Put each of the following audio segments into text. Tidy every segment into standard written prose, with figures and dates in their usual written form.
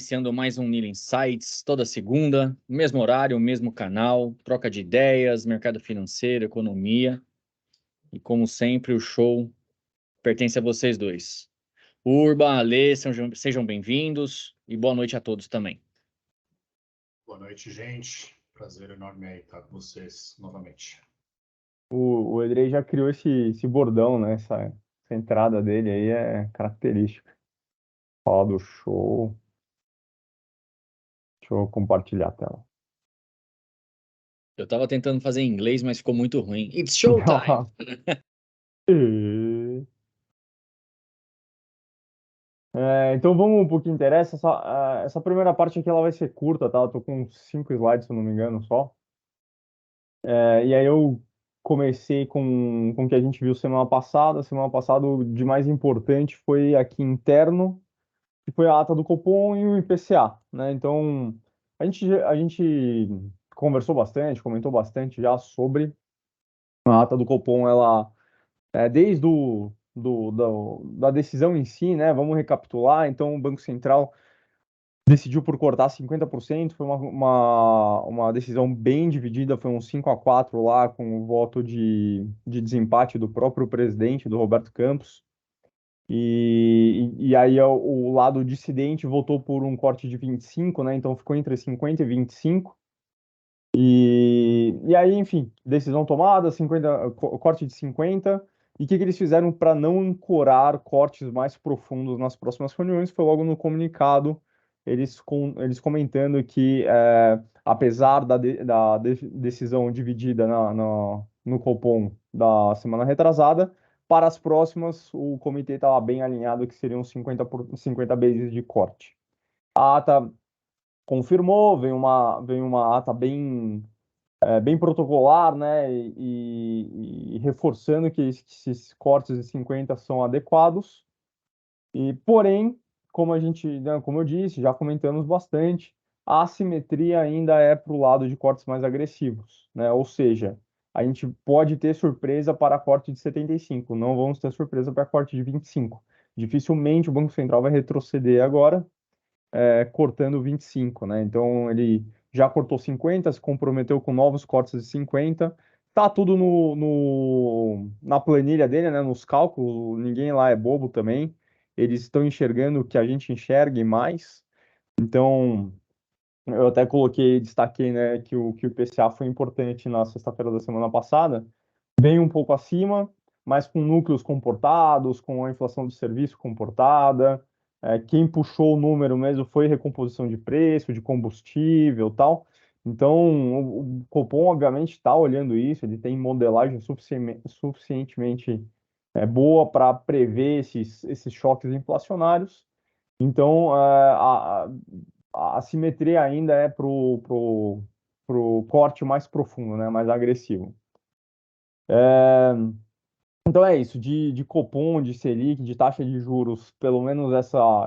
iniciando mais um Nilo Insights, toda segunda, mesmo horário, mesmo canal, troca de ideias, mercado financeiro, economia. E como sempre, o show pertence a vocês dois. Urba, Alê, sejam bem-vindos e boa noite a todos também. Boa noite, gente. Prazer enorme aí estar com vocês novamente. O Edrei já criou esse bordão, né? Essa entrada dele aí é característica. Fala do show. Deixa eu compartilhar a tela. Eu tava tentando fazer em inglês, mas ficou muito ruim. It's showtime! Então vamos pro que interessa. Essa primeira parte aqui ela vai ser curta, tá? Eu tô com 5 slides, se eu não me engano, só. E aí eu comecei com o que a gente viu semana passada. Semana passada o de mais importante foi aqui interno, que foi a ata do Copom e o IPCA, né? Então, a gente conversou bastante, comentou bastante já sobre a ata do Copom, ela, desde da decisão em si, né? Vamos recapitular. Então, o Banco Central decidiu por cortar 50%, foi uma decisão bem dividida, foi um 5-4 lá, com o voto de desempate do próprio presidente, do Roberto Campos. E aí o lado dissidente votou por um corte de 25, né? Então ficou entre 50 e 25. E aí, enfim, decisão tomada, 50, corte de 50. E o que eles fizeram para não ancorar cortes mais profundos nas próximas reuniões? Foi logo no comunicado, eles comentando que, apesar da decisão dividida no Copom da semana retrasada, para as próximas, o comitê estava bem alinhado que seriam 50 bases de corte. A ata confirmou, veio uma ata bem protocolar, né, e reforçando que esses cortes de 50 são adequados. Porém, como eu disse, já comentamos bastante, a assimetria ainda é para o lado de cortes mais agressivos, né? Ou seja, a gente pode ter surpresa para corte de 75, não vamos ter surpresa para corte de 25. Dificilmente o Banco Central vai retroceder agora, cortando 25, né? Então ele já cortou 50, se comprometeu com novos cortes de 50. Tá tudo na planilha dele, né? Nos cálculos, ninguém lá é bobo também. Eles estão enxergando o que a gente enxerga e mais. Então, eu até destaquei, né, que o IPCA foi importante na sexta-feira da semana passada. Veio um pouco acima, mas com núcleos comportados, com a inflação de serviço comportada. Quem puxou o número mesmo foi recomposição de preço, de combustível, tal. Então, o Copom, obviamente, está olhando isso, ele tem modelagem suficientemente boa para prever esses choques inflacionários. Então, a assimetria ainda é pro corte mais profundo, né, mais agressivo. Então é isso, de Copom, de Selic, de taxa de juros, pelo menos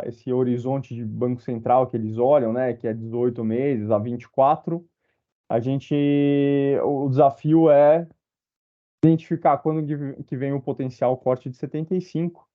esse horizonte de Banco Central que eles olham, né, que é 18 meses a 24, o desafio é identificar quando que vem o potencial corte de 75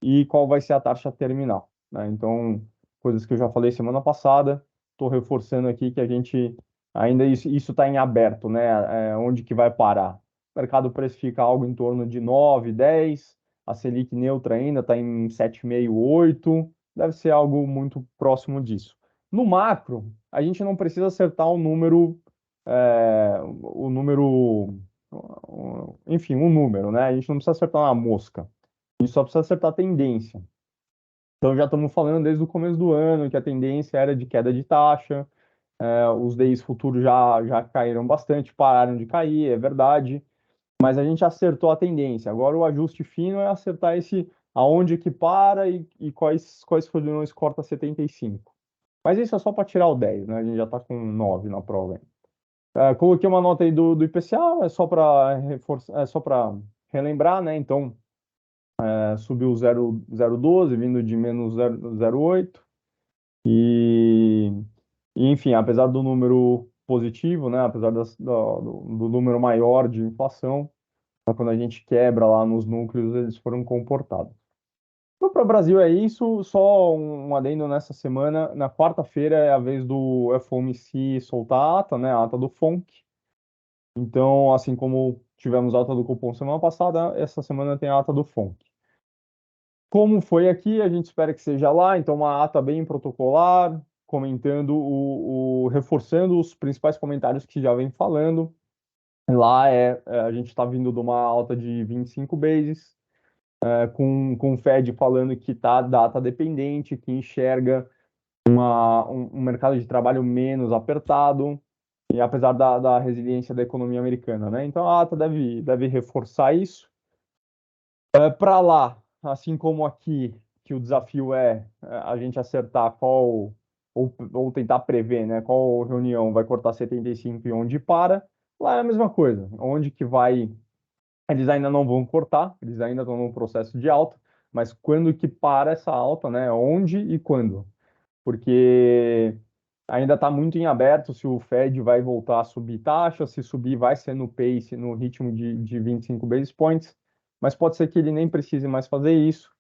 e qual vai ser a taxa terminal, né? Então, coisas que eu já falei semana passada, estou reforçando aqui que a gente ainda isso está em aberto, né? Onde que vai parar? O mercado precifica algo em torno de 9, 10, a Selic neutra ainda está em 7,5, 8, deve ser algo muito próximo disso. No macro, a gente não precisa acertar o número, enfim, um número, né? A gente não precisa acertar uma mosca. A gente só precisa acertar a tendência. Então já estamos falando desde o começo do ano que a tendência era de queda de taxa, os DIs futuros já caíram bastante, pararam de cair, é verdade, mas a gente acertou a tendência. Agora o ajuste fino é acertar aonde que para e quais reuniões corta 75. Mas isso é só para tirar o 10, né? A gente já está com 9 na prova. Coloquei uma nota aí do IPCA, é só para reforçar, é só para relembrar, né? Então, subiu 0,12, vindo de menos 0,08. E, enfim, apesar do número positivo, né, apesar do número maior de inflação, quando a gente quebra lá nos núcleos, eles foram comportados. Então, para o Brasil é isso, só um adendo nessa semana. Na quarta-feira é a vez do FOMC soltar a ata, né? A ata do FONC. Então, assim como tivemos a ata do Copom semana passada, essa semana tem a ata do FONC. Como foi aqui, a gente espera que seja lá, então uma ata bem protocolar, comentando reforçando os principais comentários que já vem falando. Lá a gente está vindo de uma alta de 25 bases, com o Fed falando que está data dependente, que enxerga um mercado de trabalho menos apertado, e apesar da resiliência da economia americana, né? Então a ata deve reforçar isso. Para lá, assim como aqui, que o desafio é a gente acertar ou tentar prever, né, qual reunião vai cortar 75 e onde para, lá é a mesma coisa. Onde que vai, eles ainda não vão cortar, eles ainda estão no processo de alta, mas quando que para essa alta, né, onde e quando? Porque ainda está muito em aberto se o Fed vai voltar a subir taxa, se subir vai ser no pace, no ritmo de 25 basis points, mas pode ser que ele nem precise mais fazer isso.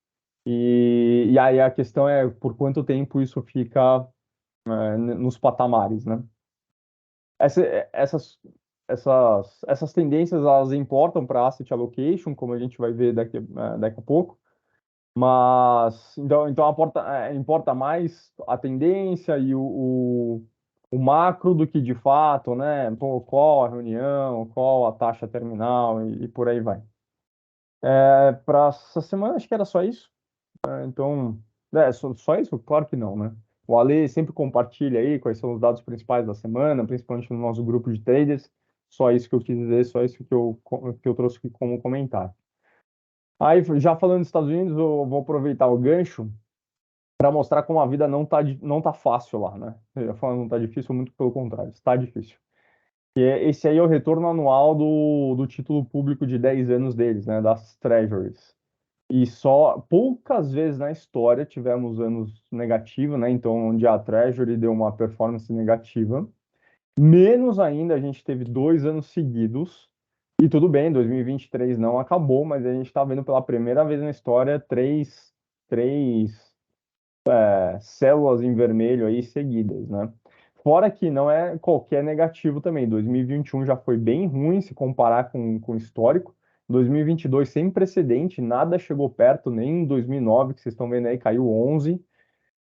E aí a questão é por quanto tempo isso fica nos patamares, né? Essa- essas, essas tendências, elas importam para asset allocation, como a gente vai ver daqui a pouco, mas então importa mais a tendência e o macro do que de fato, né? Pô, qual a reunião, qual a taxa terminal e por aí vai. Para essa semana acho que era só isso. Então, só isso? Claro que não, né? O Ale sempre compartilha aí quais são os dados principais da semana, principalmente no nosso grupo de traders. Só isso que eu quis dizer, só isso que eu trouxe aqui como comentário. Aí, já falando dos Estados Unidos, eu vou aproveitar o gancho para mostrar como a vida não tá fácil lá, né? Eu ia falar não tá difícil, muito pelo contrário, está difícil. Esse aí é o retorno anual do título público de 10 anos deles, né? Das Treasuries. E só poucas vezes na história tivemos anos negativos, né? Então, onde a Treasury deu uma performance negativa. Menos ainda, a gente teve 2 anos seguidos. E tudo bem, 2023 não acabou, mas a gente está vendo pela primeira vez na história três células em vermelho aí seguidas, né? Fora que não é qualquer negativo também. 2021 já foi bem ruim se comparar com o histórico. 2022 sem precedente, nada chegou perto, nem em 2009, que vocês estão vendo aí, caiu 11.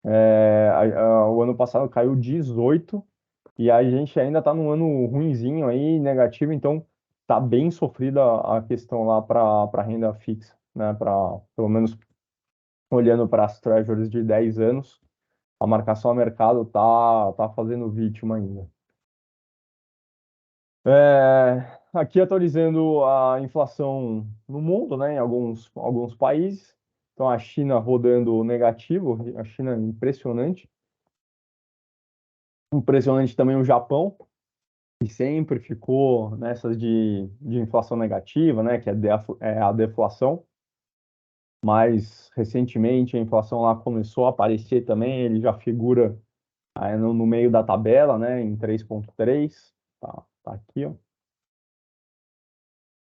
O ano passado caiu 18. E a gente ainda está num ano ruinzinho aí, negativo, então tá bem sofrida a questão lá para renda fixa, né? Pelo menos olhando para as treasuries de 10 anos, a marcação a mercado tá fazendo vítima ainda. Aqui atualizando a inflação no mundo, né, em alguns países. Então a China rodando negativo, a China é impressionante. Impressionante também o Japão, que sempre ficou nessas de inflação negativa, né, que é a deflação. Mas recentemente a inflação lá começou a aparecer também, ele já figura aí no meio da tabela, né, em 3,3. Tá aqui, ó.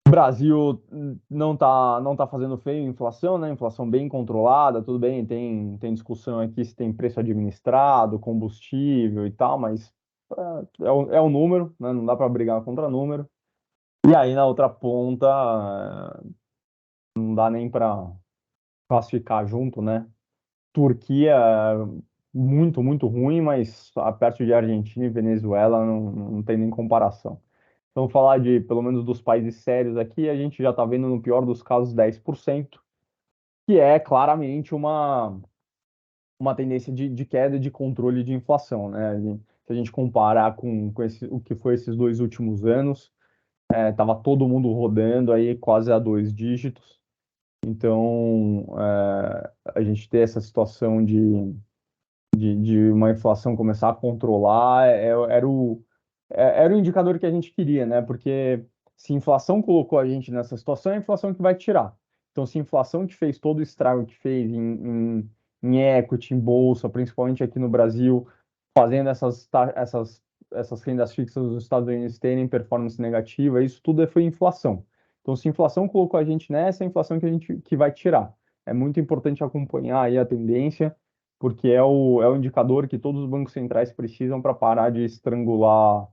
O Brasil não tá fazendo feio em inflação, né? Inflação bem controlada, tudo bem, tem discussão aqui se tem preço administrado, combustível e tal, mas é o número, né? Não dá para brigar contra número. E aí na outra ponta não dá nem para classificar junto, né? Turquia muito, muito ruim, mas perto de Argentina e Venezuela não tem nem comparação. Então, falar de, pelo menos dos países sérios aqui, a gente já está vendo, no pior dos casos, 10%, que é claramente uma tendência de queda de controle de inflação, né? Se a gente comparar com o que foi esses 2 últimos anos, estava todo mundo rodando aí quase a 2 dígitos. Então, a gente ter essa situação de uma inflação começar a controlar era o indicador que a gente queria, né? Porque se a inflação colocou a gente nessa situação, é a inflação que vai tirar. Então, se a inflação que fez todo o estrago que fez em equity, em bolsa, principalmente aqui no Brasil, fazendo essas rendas fixas dos Estados Unidos terem performance negativa, isso tudo foi inflação. Então, se a inflação colocou a gente nessa, é a inflação que vai tirar. é muito importante acompanhar aí a tendência, porque é o indicador que todos os bancos centrais precisam para parar de estrangular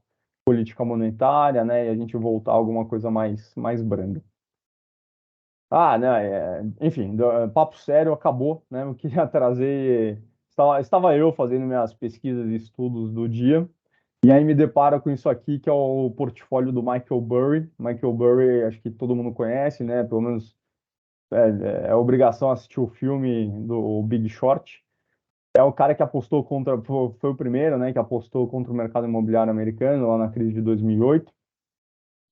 política monetária, né, e a gente voltar a alguma coisa mais branda. Ah, né, enfim, papo sério, acabou, né, eu queria trazer, estava eu fazendo minhas pesquisas e estudos do dia, e aí me deparo com isso aqui, que é o portfólio do Michael Burry. Michael Burry, acho que todo mundo conhece, né, pelo menos é obrigação assistir o filme do Big Short. É o cara que apostou contra, foi o primeiro, né, que apostou contra o mercado imobiliário americano lá na crise de 2008.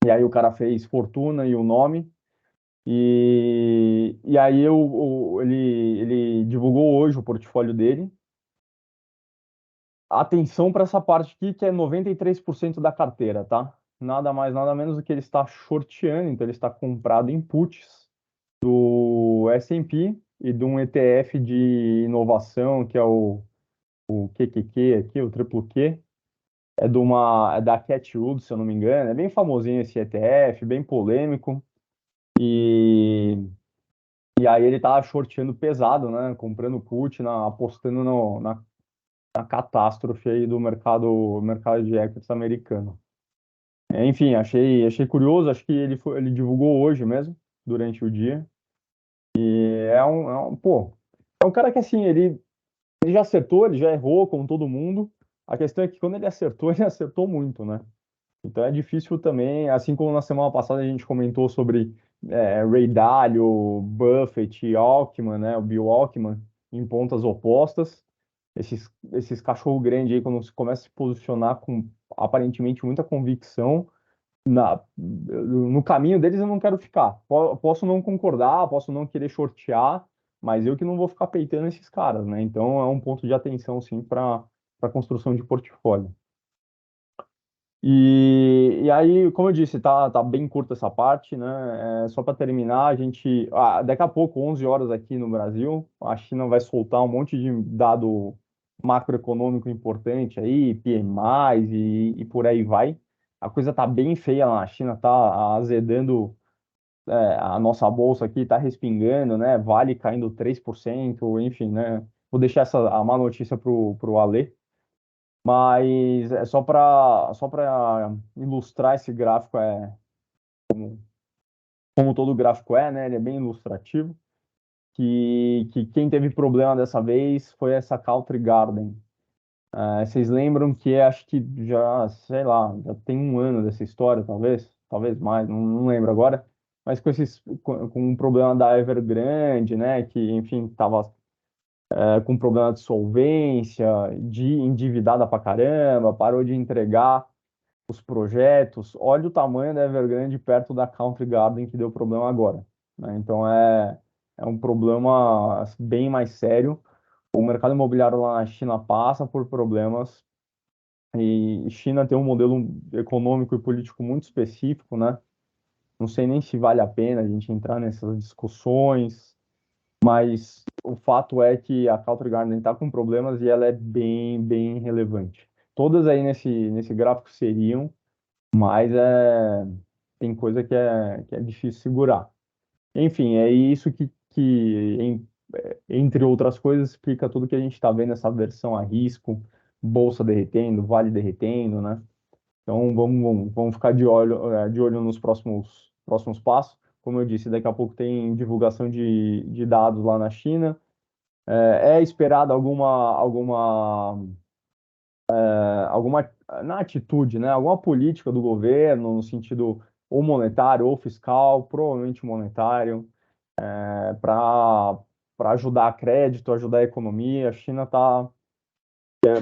E aí o cara fez fortuna e o nome. E aí ele divulgou hoje o portfólio dele. Atenção para essa parte aqui, que é 93% da carteira, tá? Nada mais, nada menos do que ele está shorteando, então ele está comprado em puts do S&P e de um ETF de inovação, que é o QQQ aqui, o triplo Q. É da Cathie Wood, se eu não me engano. É bem famosinho esse ETF, bem polêmico. E, e aí ele tá shorteando pesado, né? Comprando put, apostando na catástrofe aí do mercado de equities americano. Enfim, achei curioso, acho que ele divulgou hoje mesmo, durante o dia. E é um cara que assim, ele já acertou, ele já errou, como todo mundo. A questão é que quando ele acertou, ele acertou muito, né? Então é difícil também, assim como na semana passada a gente comentou sobre Ray Dalio, Buffett e Ackman, né? O Bill Ackman, em pontas opostas. Esses cachorro grande aí, quando se começa a se posicionar com aparentemente muita convicção, no caminho deles eu não quero ficar. Posso não concordar, posso não querer shortear, mas eu que não vou ficar peitando esses caras, né? Então é um ponto de atenção, sim, para a construção de portfólio. E aí, como eu disse, tá bem curta essa parte, né? Só para terminar, daqui a pouco, 11 horas aqui no Brasil, a China vai soltar um monte de dado macroeconômico importante aí, PMIs e por aí vai. A coisa tá bem feia lá na China, tá azedando, a nossa bolsa aqui, tá respingando, né? Vale caindo 3%, enfim, né? Vou deixar a má notícia pro Ale. Mas é só para ilustrar esse gráfico, como todo gráfico é, né? Ele é bem ilustrativo. Que quem teve problema dessa vez foi essa Country Garden. Vocês lembram que acho que já, sei lá, já tem um ano dessa história, talvez mais, não lembro agora, mas com um problema da Evergrande, né? Que, enfim, estava com problema de solvência, de endividada pra caramba, parou de entregar os projetos. Olha o tamanho da Evergrande perto da Country Garden que deu problema agora, né? Então é um problema bem mais sério. O mercado imobiliário lá na China passa por problemas e China tem um modelo econômico e político muito específico, né? Não sei nem se vale a pena a gente entrar nessas discussões, mas o fato é que a Country Garden está com problemas e ela é bem relevante. Todas aí nesse gráfico seriam, mas tem coisa que é difícil segurar. Enfim, é isso entre outras coisas, explica tudo que a gente está vendo nessa versão a risco, bolsa derretendo, vale derretendo, né? Então vamos ficar de olho nos próximos passos. Como eu disse, daqui a pouco tem divulgação de dados lá na China. É esperada alguma na atitude, né? Alguma política do governo no sentido ou monetário ou fiscal, provavelmente monetário, para ajudar a crédito, ajudar a economia. A China está,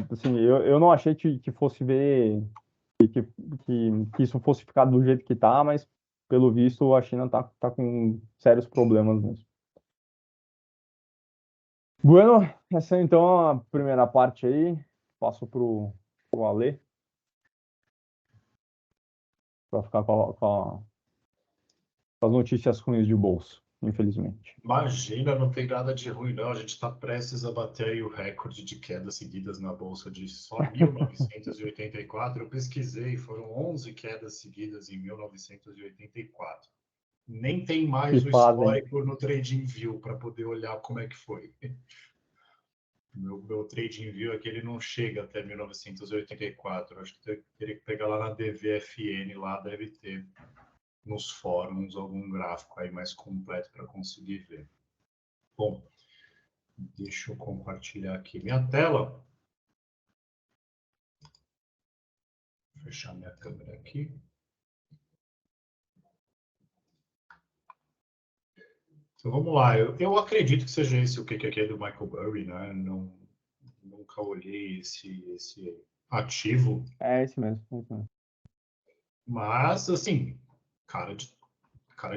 assim, eu não achei que fosse ver que isso fosse ficar do jeito que está, mas pelo visto a China tá com sérios problemas mesmo. Bueno, essa é então a primeira parte aí. Passo pro Ale para ficar com as notícias ruins de bolso, infelizmente. Imagina, não tem nada de ruim, não. A gente está prestes a bater aí o recorde de quedas seguidas na Bolsa de só 1984. Eu pesquisei, foram 11 quedas seguidas em 1984. Nem tem mais Que o fazem. histórico no TradingView para poder olhar como é que foi. Meu TradingView aqui ele não chega até 1984. Acho que teria que pegar lá na DVFN, lá deve ter nos fóruns algum gráfico aí mais completo para conseguir ver. Bom, deixa eu compartilhar aqui minha tela. Vou fechar minha câmera aqui. Então vamos lá. Eu acredito que seja esse o que é do Michael Burry, né? Nunca olhei esse ativo, É esse mesmo. É esse mesmo. mas assim, cara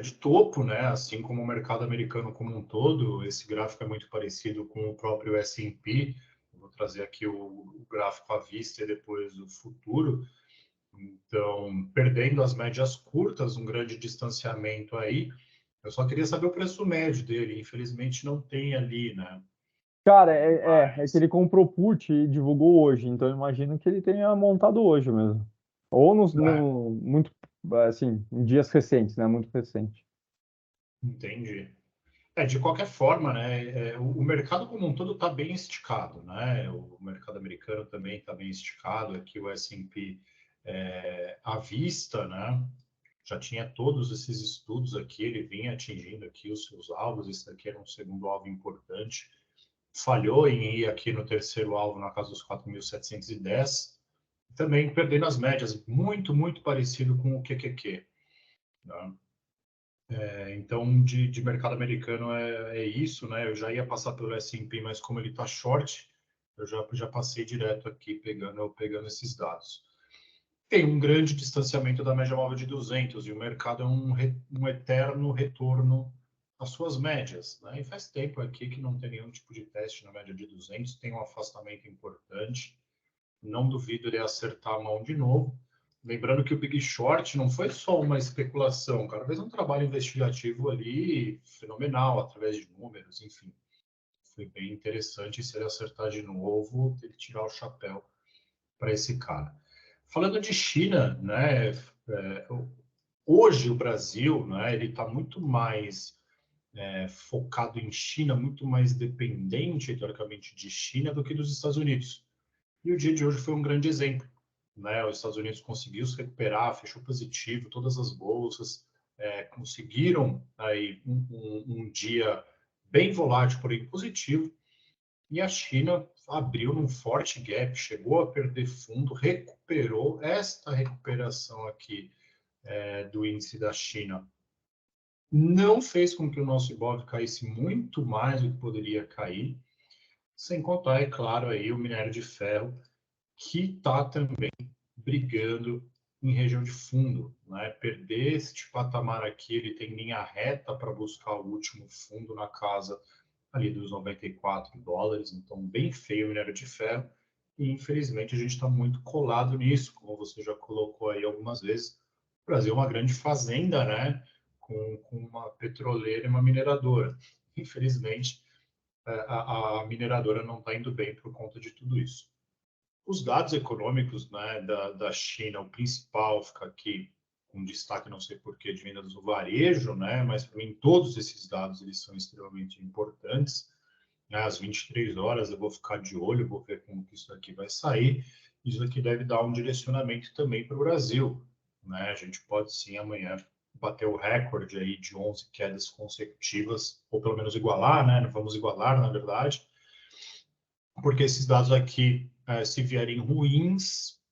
de topo, né? Assim como o mercado americano como um todo, esse gráfico é muito parecido com o próprio S&P. Vou trazer aqui o gráfico à vista e depois o futuro. Então, perdendo as médias curtas, um grande distanciamento aí. Eu só queria saber o preço médio dele. Infelizmente não tem ali, né? Cara, é que Mas, ele comprou put e divulgou hoje, então eu imagino que ele tenha montado hoje mesmo. Ou é, muito, assim, em dias recentes, né? Muito recente. entendi. De qualquer forma, né, o mercado como um todo está bem esticado, né? O mercado americano também está bem esticado. Aqui o S&P à vista, né? Já tinha todos esses estudos aqui, ele vinha atingindo aqui os seus alvos. Esse daqui era um segundo alvo importante. Falhou em ir aqui no terceiro alvo na casa dos 4.710. Também perdendo as médias, muito parecido com o QQQ, né? Então, de mercado americano é isso, né? Eu já ia passar pelo S&P, mas como ele está short, eu já passei direto aqui pegando esses dados. Tem um grande distanciamento da média móvel de 200 e o mercado é um eterno retorno às suas médias, né? E faz tempo aqui que não tem nenhum tipo de teste na média de 200, tem um afastamento importante. Não duvido ele acertar a mão de novo. Lembrando que o Big Short não foi só uma especulação, cara, fez um trabalho investigativo ali fenomenal, através de números, enfim. Foi bem interessante. Se ele acertar de novo, ele tirar o chapéu para esse cara. Falando de China, né, hoje o Brasil, né, ele está muito mais focado em China, muito mais dependente, teoricamente, de China do que dos Estados Unidos. E o dia de hoje foi um grande exemplo, né? Os Estados Unidos conseguiu se recuperar, fechou positivo, todas as bolsas conseguiram aí um dia bem volátil, porém positivo. E a China abriu num forte gap, chegou a perder fundo, recuperou. Esta recuperação aqui do índice da China não fez com que o nosso Ibov caísse muito mais do que poderia cair, sem contar, é claro, aí o minério de ferro, que está também brigando em região de fundo, né? Perder este patamar aqui, ele tem linha reta para buscar o último fundo na casa ali dos $94, então bem feio o minério de ferro, e infelizmente a gente está muito colado nisso, como você já colocou aí algumas vezes. O Brasil é uma grande fazenda, né? Com uma petroleira e uma mineradora. Infelizmente, a mineradora não está indo bem por conta de tudo isso. Os dados econômicos, né, da China, o principal fica aqui com destaque, não sei porquê, de vendas do varejo, né, mas para mim todos esses dados eles são extremamente importantes. Às 23 horas eu vou ficar de olho, vou ver como que isso aqui vai sair. Isso aqui deve dar um direcionamento também para o Brasil, né? A gente pode sim amanhã bater o recorde aí de 11 quedas consecutivas, ou pelo menos igualar, né? Não vamos igualar, na verdade, porque esses dados aqui, se vierem ruins,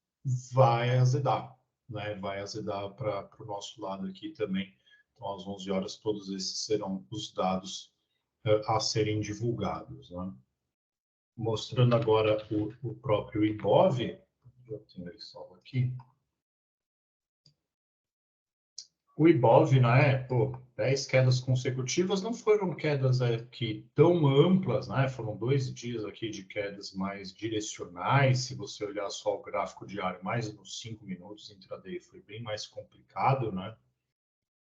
vai azedar, né? Vai azedar para o nosso lado aqui também. Então, às 11 horas, todos esses serão os dados a serem divulgados, né? Mostrando agora o próprio Ibov, eu tenho ele salvo aqui. O Ibov, né, 10 quedas consecutivas, não foram quedas aqui tão amplas, né? Foram 2 dias aqui de quedas mais direcionais. Se você olhar só o gráfico diário, mais nos 5 minutos intraday, foi bem mais complicado, né?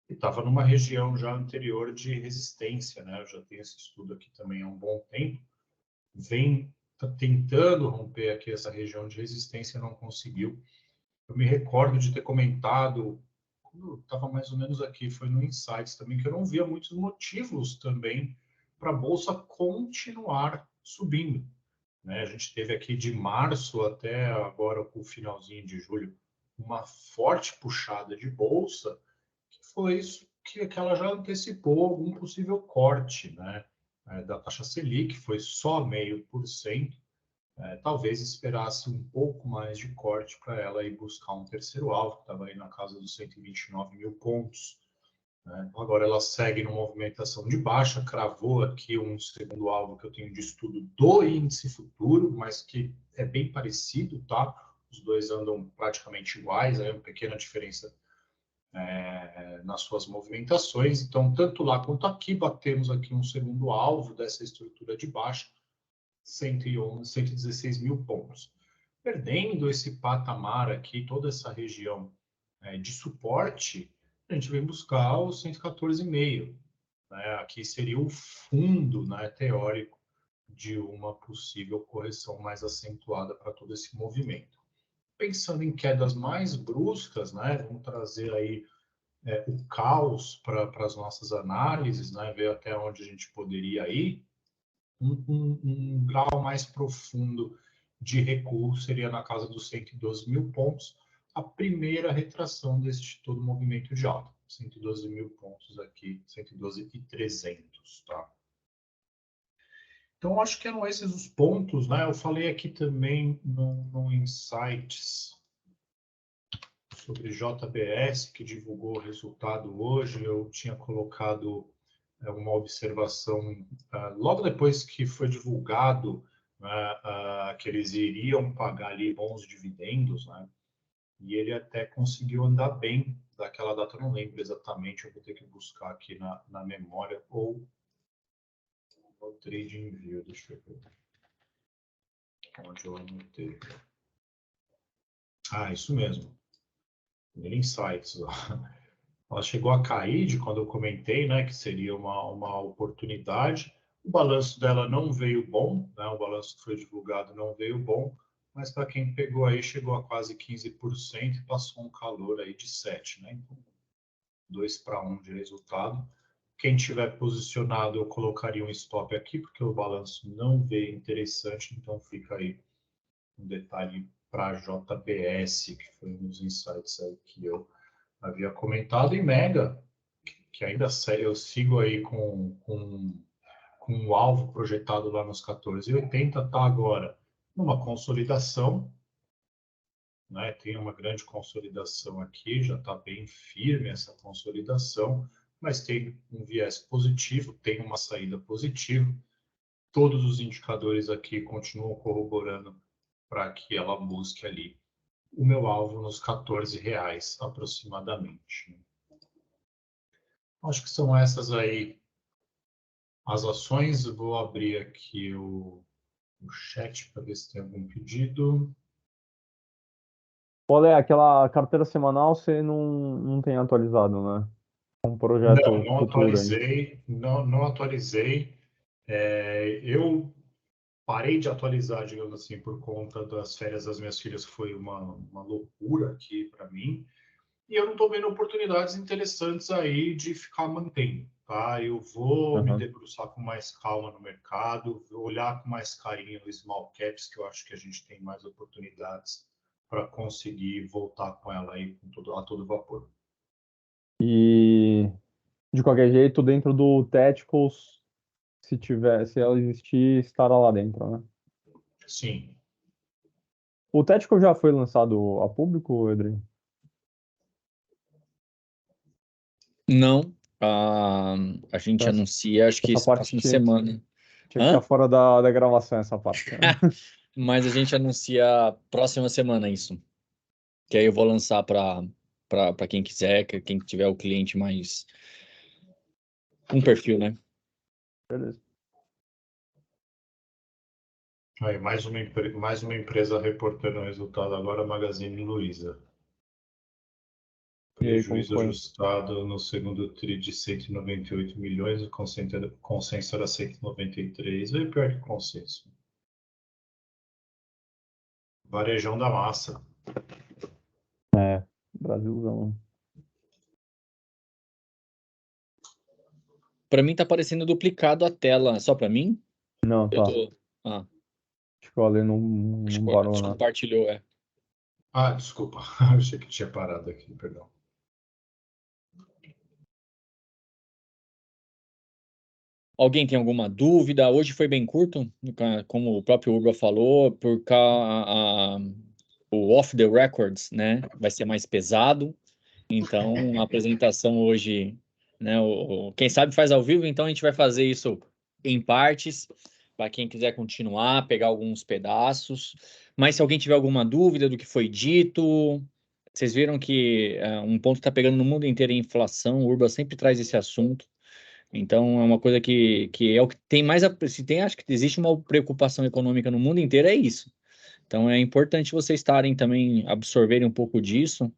E estava numa região já anterior de resistência, né? Eu já tenho esse estudo aqui também há um bom tempo. Vem tentando romper aqui essa região de resistência, não conseguiu. Eu me recordo de ter comentado estava mais ou menos aqui, foi no Insights também, que eu não via muitos motivos também para a Bolsa continuar subindo, né? A gente teve aqui de março até agora, o finalzinho de julho, uma forte puxada de Bolsa, que foi isso que ela já antecipou algum possível corte, né? Da taxa Selic, foi só 0,5%. Talvez esperasse um pouco mais de corte para ela ir buscar um terceiro alvo, que estava aí na casa dos 129 mil pontos. Né? Agora ela segue numa movimentação de baixa, cravou aqui um segundo alvo que eu tenho de estudo do índice futuro, mas que é bem parecido, tá? Os dois andam praticamente iguais, aí uma pequena diferença nas suas movimentações. Então, tanto lá quanto aqui, batemos aqui um segundo alvo dessa estrutura de baixa, 111, 116 mil pontos. Perdendo esse patamar aqui, toda essa região de suporte, a gente vem buscar os 114,5. Né? Aqui seria o fundo, né, teórico de uma possível correção mais acentuada para todo esse movimento. Pensando em quedas mais bruscas, né, vamos trazer aí o caos para as nossas análises, né, ver até onde a gente poderia ir. Um grau mais profundo de recuo seria na casa dos 112 mil pontos, a primeira retração deste todo movimento de alta. 112 mil pontos aqui, 112.300, tá? Então, acho que eram esses os pontos, né? Eu falei aqui também no Insights sobre JBS, que divulgou o resultado hoje. Eu tinha colocado uma observação logo depois que foi divulgado, né, que eles iriam pagar ali bons dividendos, né? E ele até conseguiu andar bem daquela data, eu não lembro exatamente, eu vou ter que buscar aqui na memória ou no TradingView, deixa eu ver onde eu anotei. Isso mesmo, Insights. Ela chegou a cair de quando eu comentei, né, que seria uma oportunidade. O balanço dela não veio bom, né, o balanço que foi divulgado não veio bom, mas para quem pegou aí, chegou a quase 15% e passou um calor aí de 7%, né? Então, 2-1 de resultado. Quem tiver posicionado, eu colocaria um stop aqui, porque o balanço não veio interessante, então fica aí um detalhe para a JBS, que foi um dos insights aí que eu havia comentado, e Mega, que ainda eu sigo aí com o alvo projetado lá nos 14,80, está agora numa consolidação, né? Tem uma grande consolidação aqui, já está bem firme essa consolidação, mas tem um viés positivo, tem uma saída positiva. Todos os indicadores aqui continuam corroborando para que ela busque ali o meu alvo nos R$ 14 aproximadamente. Acho que são essas aí as ações. Eu vou abrir aqui o chat para ver se tem algum pedido. Olha, aquela carteira semanal você não tem atualizado, né? Um projeto Não futuro aí. atualizei, não atualizei. Eu parei de atualizar, digamos assim, por conta das férias das minhas filhas, que foi uma loucura aqui para mim. E eu não estou vendo oportunidades interessantes aí de ficar mantendo, tá? Eu vou me Uhum. debruçar com mais calma no mercado, vou olhar com mais carinho no small caps, que eu acho que a gente tem mais oportunidades para conseguir voltar com ela aí a todo vapor. E de qualquer jeito, dentro do Tacticals, se ela existir, estará lá dentro, né? Sim. O Tactical já foi lançado a público, Edrei? Não, a gente Essa, anuncia, acho que essa parte próxima semana. tinha que estar Hã? fora da gravação, essa parte, né? Mas a gente anuncia próxima semana isso. Que aí eu vou lançar para quem quiser, quem tiver o cliente mais um perfil, né? Beleza. Aí, mais uma empresa reportando o resultado agora, Magazine Luiza. E aí, como Prejuízo foi? ajustado no segundo TRI de 198 milhões, o consenso era 193, veio pior que o consenso. Varejão da massa. Brasilzão. Para mim tá parecendo duplicado a tela. Só para mim? Não, Eu tá. tô. Ah, Acho que o Ale não parou, né? compartilhou, é. Ah, desculpa. Achei que tinha parado aqui, perdão. Alguém tem alguma dúvida? Hoje foi bem curto, como o próprio Urba falou, o off the records, né? Vai ser mais pesado. Então, a apresentação hoje, né? Quem sabe faz ao vivo, então a gente vai fazer isso em partes, para quem quiser continuar, pegar alguns pedaços. Mas se alguém tiver alguma dúvida do que foi dito, vocês viram que um ponto que está pegando no mundo inteiro é a inflação. O Urba sempre traz esse assunto. Então, é uma coisa que é o que tem mais. Se tem, acho que existe uma preocupação econômica no mundo inteiro, é isso. Então, é importante vocês estarem também, absorverem um pouco disso,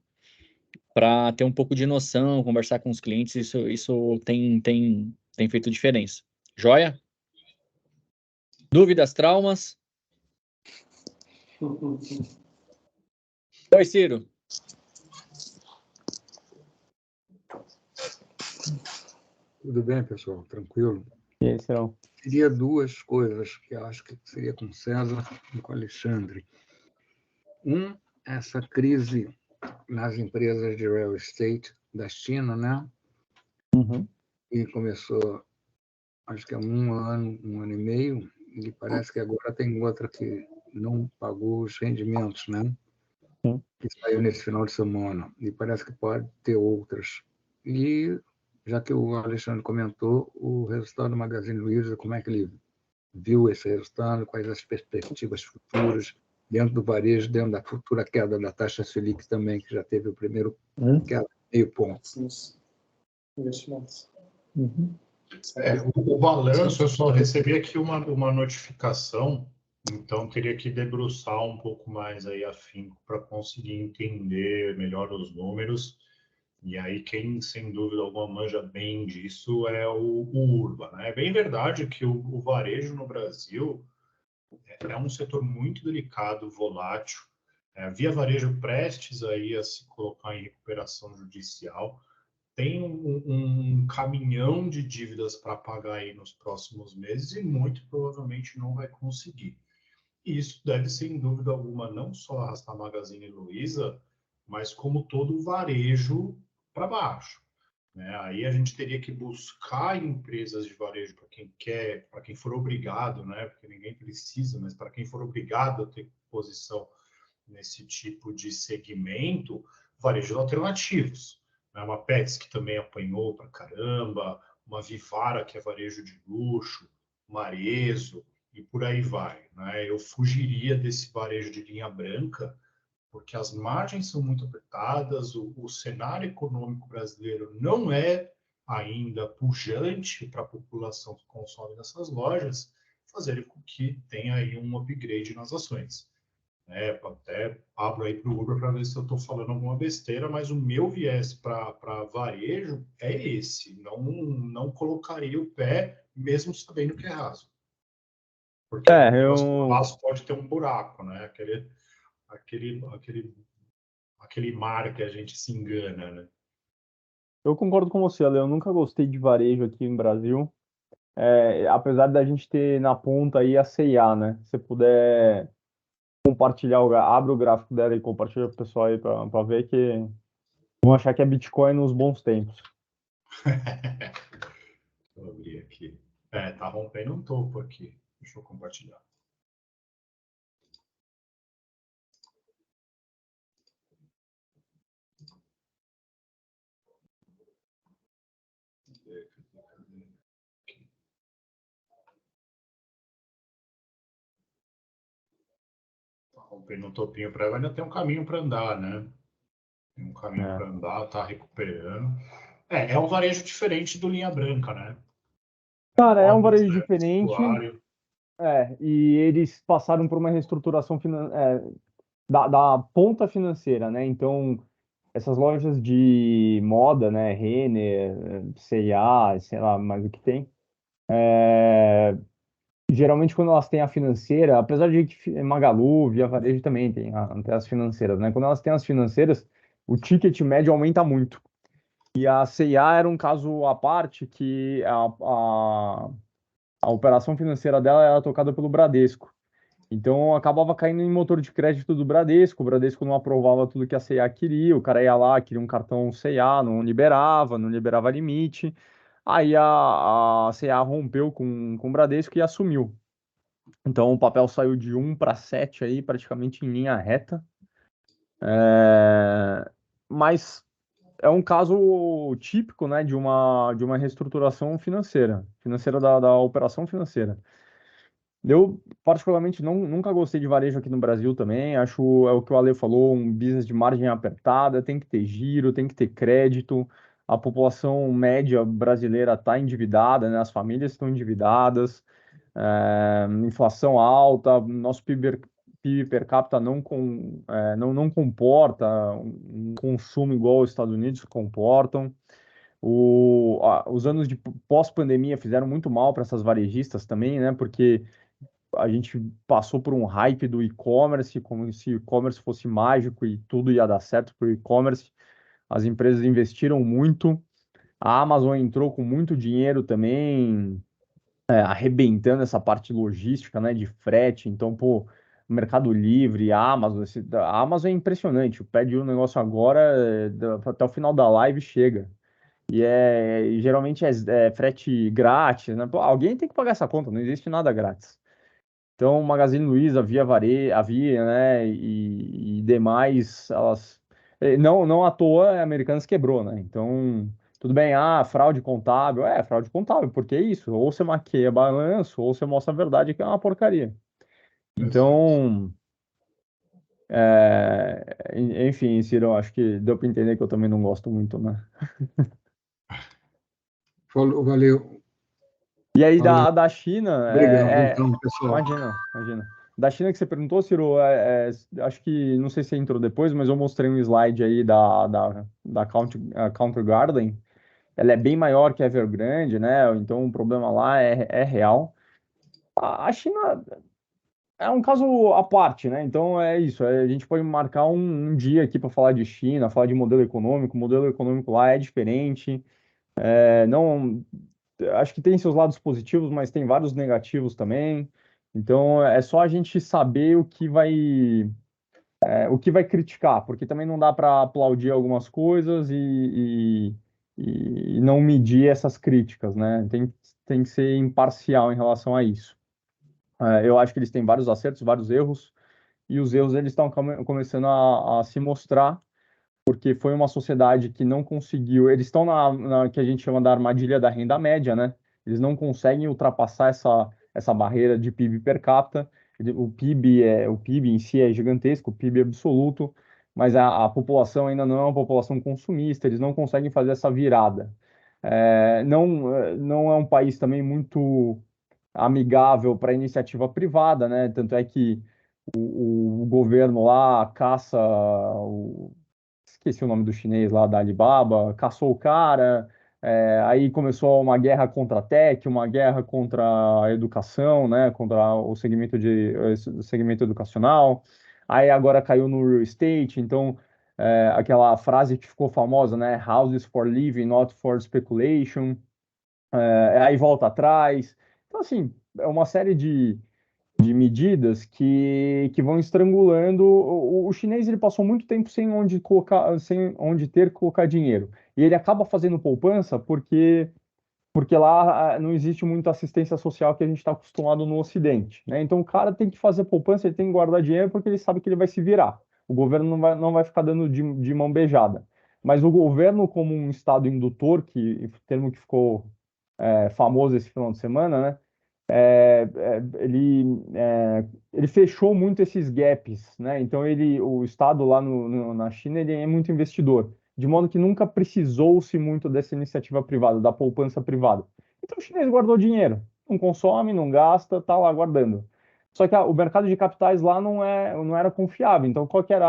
para ter um pouco de noção, conversar com os clientes, isso tem feito diferença. Joia? Dúvidas, traumas? Oi, Ciro. Tudo bem, pessoal? Tranquilo? E aí, Serão? Teria duas coisas que eu acho que seria com César e com Alexandre. Essa crise nas empresas de real estate da China, né? Uhum. E começou, acho que há um ano e meio, e parece que agora tem outra que não pagou os rendimentos, né? Sim. Que saiu nesse final de semana. E parece que pode ter outras. E, já que o Alexandre comentou, o resultado do Magazine Luiza, como é que ele viu esse resultado, quais as perspectivas futuras dentro do varejo, dentro da futura queda da taxa Selic também, que já teve o primeiro queda, meio ponto. Investimentos. Uhum. O balanço, eu só recebi aqui uma notificação, então teria que debruçar um pouco mais aí afinco para conseguir entender melhor os números. E aí, quem sem dúvida alguma manja bem disso é o Urba, né? É bem verdade que o varejo no Brasil é um setor muito delicado, volátil. Via Varejo prestes aí a se colocar em recuperação judicial, tem um caminhão de dívidas para pagar aí nos próximos meses e muito provavelmente não vai conseguir. E isso deve, sem dúvida alguma, não só arrastar a Magazine Luiza, mas como todo o varejo para baixo, né? Aí a gente teria que buscar empresas de varejo para quem quer, para quem for obrigado, né? Porque ninguém precisa, mas para quem for obrigado a ter posição nesse tipo de segmento, varejos alternativos, né? Uma Pets que também apanhou para caramba, uma Vivara que é varejo de luxo, uma Arezzo e por aí vai, né? Eu fugiria desse varejo de linha branca porque as margens são muito apertadas, o cenário econômico brasileiro não é ainda pujante para a população que consome nessas lojas, fazerem com que tenha aí um upgrade nas ações. Até abro aí para o Uber para ver se eu estou falando alguma besteira, mas o meu viés para varejo é esse. Não colocaria o pé, mesmo sabendo que é raso. Porque no próximo passo pode ter um buraco, né? Aquele mar que a gente se engana, né? Eu concordo com você, Ale. Eu nunca gostei de varejo aqui no Brasil. Apesar da gente ter na ponta aí a C&A, né? Se você puder compartilhar, abre o gráfico dela e compartilha com o pessoal aí para ver que vão achar que é Bitcoin nos bons tempos. Vou abrir aqui. Tá rompendo um topo aqui. Deixa eu compartilhar. Tá rompendo um topinho para ela, ainda tem um caminho para andar, né? Tem um caminho para andar, tá recuperando. É um varejo diferente do Linha Branca, né? Cara, é um Móveis, varejo né? diferente. Vestuário. E eles passaram por uma reestruturação da ponta financeira, né? Então, essas lojas de moda, né? Renner, C&A, sei lá mais o que tem. Geralmente, quando elas têm a financeira, apesar de que Magalu, Via Varejo também tem as financeiras, né? Quando elas têm as financeiras, o ticket médio aumenta muito. E a C&A era um caso à parte que a operação financeira dela era tocada pelo Bradesco. Então acabava caindo em motor de crédito do Bradesco, o Bradesco não aprovava tudo que a C&A queria, o cara ia lá, queria um cartão C&A, não liberava limite. Aí a C&A rompeu com o Bradesco e assumiu. Então o papel saiu de 1 para 7 aí, praticamente em linha reta. Mas é um caso típico, né, de uma reestruturação financeira da operação financeira. Eu, particularmente, nunca gostei de varejo aqui no Brasil também. Acho, é o que o Ale falou, um business de margem apertada, tem que ter giro, tem que ter crédito. A população média brasileira está endividada, né? As famílias estão endividadas, inflação alta, nosso PIB per capita não comporta um consumo igual os Estados Unidos comportam. Os anos de pós-pandemia fizeram muito mal para essas varejistas também, né? Porque a gente passou por um hype do e-commerce, como se o e-commerce fosse mágico e tudo ia dar certo para o e-commerce. As empresas investiram muito, a Amazon entrou com muito dinheiro também, arrebentando essa parte logística, né, de frete. Então, pô, o Mercado Livre, a Amazon é impressionante. Pede um negócio agora, até o final da live chega. E geralmente é frete grátis, né? Pô, alguém tem que pagar essa conta, não existe nada grátis. Então, Magazine Luiza, a Via, né, e demais, elas não à toa a Americanas quebrou, né? Então, tudo bem, fraude contábil, fraude contábil, porque é isso, ou você maqueia balanço, ou você mostra a verdade que é uma porcaria. Exato. Então, enfim, Ciro, acho que deu para entender que eu também não gosto muito, né? Falou, valeu. E aí Valeu. da China, Obrigado, então, pessoal. imagina. Da China que você perguntou, Ciro, acho que, não sei se você entrou depois, mas eu mostrei um slide aí da Country Garden. Ela é bem maior que a Evergrande, né? Então o problema lá é real. A China é um caso à parte, né? Então é isso, a gente pode marcar um dia aqui para falar de China, falar de modelo econômico. O modelo econômico lá é diferente. Não, acho que tem seus lados positivos, mas tem vários negativos também. Então é só a gente saber o que vai criticar, porque também não dá para aplaudir algumas coisas e não medir essas críticas, né? Tem que ser imparcial em relação a isso. Eu acho que eles têm vários acertos, vários erros, e os erros eles estão começando a se mostrar porque foi uma sociedade que não conseguiu. Eles estão na que a gente chama da armadilha da renda média, né? Eles não conseguem ultrapassar essa barreira de PIB per capita. O PIB em si é gigantesco, o PIB absoluto, mas a população ainda não é uma população consumista. Eles não conseguem fazer essa virada. Não é um país também muito amigável para a iniciativa privada, né? Tanto é que o governo lá caça esqueci o nome do chinês lá da Alibaba, caçou o cara, aí começou uma guerra contra a tech, uma guerra contra a educação, né, contra o segmento educacional, aí agora caiu no real estate, então aquela frase que ficou famosa, né, houses for living, not for speculation, aí volta atrás, então assim, é uma série de medidas que vão estrangulando. O chinês ele passou muito tempo sem onde ter que colocar dinheiro. E ele acaba fazendo poupança porque lá não existe muita assistência social que a gente está acostumado no Ocidente, né? Então o cara tem que fazer poupança, ele tem que guardar dinheiro porque ele sabe que ele vai se virar. O governo não vai ficar dando de mão beijada. Mas o governo, como um estado indutor, termo que ficou famoso esse final de semana, né? é, é, ele, ele fechou muito esses gaps, né? Então o Estado lá na China ele é muito investidor, de modo que nunca precisou-se muito dessa iniciativa privada, da poupança privada. Então o chinês guardou dinheiro, não consome, não gasta, tá lá guardando. Só que o mercado de capitais lá não era confiável. Então qual que era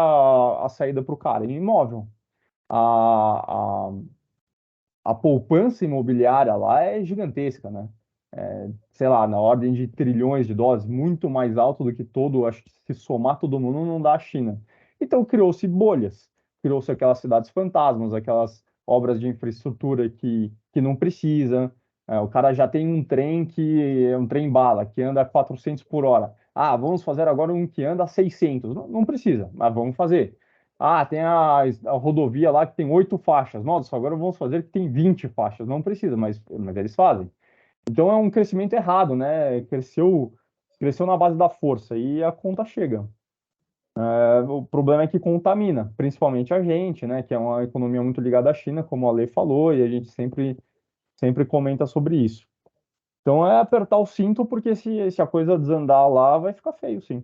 a saída para o cara? Imóvel. A, a poupança imobiliária lá é gigantesca, né? Sei lá, na ordem de trilhões de dólares, muito mais alto do que acho que se somar todo mundo não dá a China. Então criou-se bolhas, criou-se aquelas cidades fantasmas, aquelas obras de infraestrutura que não precisa. O cara já tem um trem que é um trem-bala, que anda a 400 por hora. Ah, vamos fazer agora um que anda a 600. Não precisa, mas vamos fazer. Ah, tem a rodovia lá que tem 8 faixas. Nossa, agora vamos fazer que tem 20 faixas. Não precisa, mas eles fazem. Então é um crescimento errado, né? Cresceu na base da força e a conta chega. O problema é que contamina, principalmente a gente, né? Que é uma economia muito ligada à China, como a Lei falou, e a gente sempre comenta sobre isso. Então é apertar o cinto, porque se a coisa desandar lá, vai ficar feio, sim.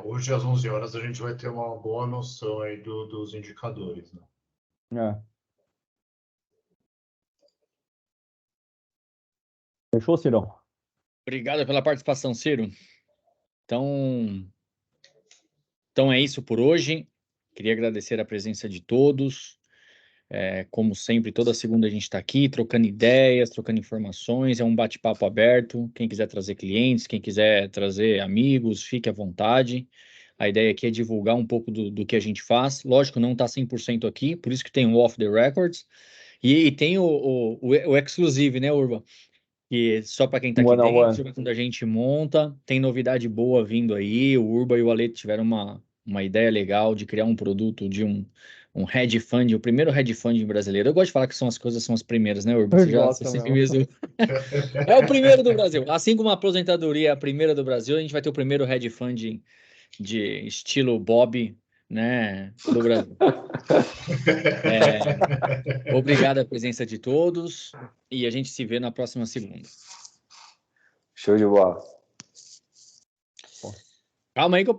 Hoje às 11 horas a gente vai ter uma boa noção aí dos indicadores, né? Fechou, Cirão? Obrigado pela participação, Ciro. Então é isso por hoje. Queria agradecer a presença de todos. Como sempre, toda segunda a gente está aqui trocando ideias, trocando informações. É um bate-papo aberto. Quem quiser trazer clientes, quem quiser trazer amigos, fique à vontade. A ideia aqui é divulgar um pouco do que a gente faz. Lógico, não está 100% aqui, por isso que tem o Off the Records. E tem o exclusive, né, Urba? Que só para quem está aqui dentro, quando a gente monta, tem novidade boa vindo aí. O Urba e o Ale tiveram uma ideia legal de criar um produto de um hedge fund, o primeiro hedge fund brasileiro. Eu gosto de falar que as coisas são as primeiras, né, Urba? Você sempre mesmo. É o primeiro do Brasil. Assim como a aposentadoria é a primeira do Brasil, a gente vai ter o primeiro hedge fund de estilo Bob, né, do Brasil. Obrigado a presença de todos e a gente se vê na próxima segunda. Show de bola. Calma aí que eu